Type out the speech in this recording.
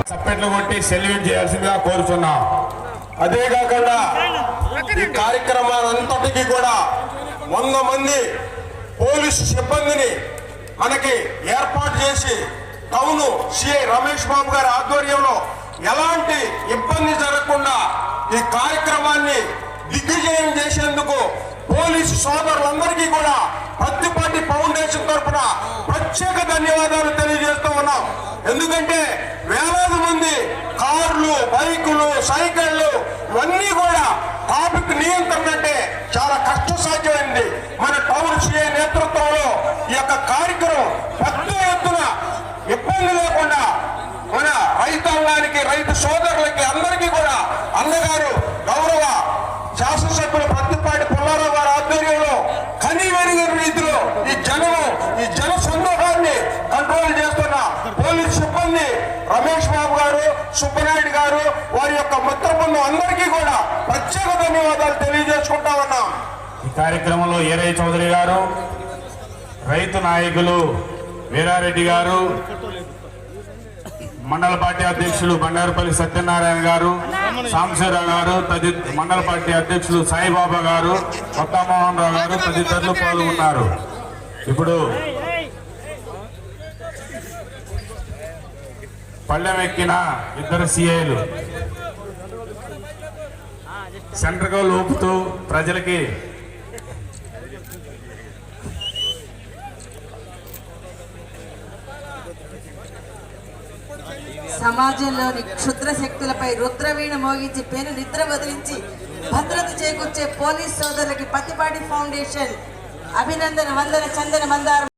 చప్పట్లు కొట్టి సెల్యూట్ చేయాల్సిందిగా కోరుచున్నాం. అదే కాకుండా ఈ కార్యక్రమాలంతటికీ కూడా 100 మంది పోలీసు సిబ్బందిని మనకి ఏర్పాటు చేసి టౌన్ సిఐ రమేష్ బాబు గారి ఆధ్వర్యంలో ఎలాంటి ఇబ్బంది జరగకుండా ఈ కార్యక్రమాన్ని దిగ్విజయం చేసేందుకు పోలీసు సోదరులందరికీ కూడా ప్రత్తిపాటి ఫౌండేషన్ తరఫున ప్రత్యేక ధన్యవాదాలు తెలియజేస్తూ ఉన్నాం. ఎందుకంటే వేలాది మంది కార్లు, బైకులు, సైకిళ్లు ఇవన్నీ కూడా ట్రాఫిక్ నియంత్రణ అంటే చాలా కష్టసాధ్యమైంది. మన టౌన్ సిఐ నేతృత్వంలో ఈ యొక్క కార్యక్రమం పెద్ద ఎత్తున ఇబ్బంది లేకుండా మన రైతాంగానికి, రైతు సోదరులకి అందరికీ కూడా అన్నగారు గౌరవ శాసనసభ్యులు ప్రత్తిపాటి పుల్లారావు గారి ఆధ్వర్యంలో కనీవెరుగని రీతిలో ఈ జన సందోహాన్ని కంట్రోల్ చేస్తున్న పోలీస్ సిబ్బంది రమేష్ బాబు గారు, సుబ్బనాయుడు గారు, వారి యొక్క మిత్ర బృందం అందరికీ కూడా ప్రత్యేక ధన్యవాదాలు తెలియజేసుకుంటా ఉన్నాం. ఈ కార్యక్రమంలో ఈరయ్య చౌదరి గారు, రైతు నాయకులు వీరారెడ్డి గారు, మండల పార్టీ అధ్యక్షులు బండారుపల్లి సత్యనారాయణ గారు, సాంబశివరావు గారు, మండల పార్టీ అధ్యక్షులు సాయిబాబా గారు, కొత్త మోహన్ రావు గారు తదితరులు పాల్గొన్నారు. ఇప్పుడు పళ్ళెం ఎక్కిన 2 సిఐలు సెంటర్గా లోపుతూ ప్రజలకి సమాజంలోని క్షుద్ర శక్తులపై రుద్రవీణ మోగించి పేరు నిద్ర వదిలించి భద్రత చేకూర్చే పోలీస్ సోదరులకి ప్రత్తిపాటి ఫౌండేషన్ అభినందన వందన చందన మందారం.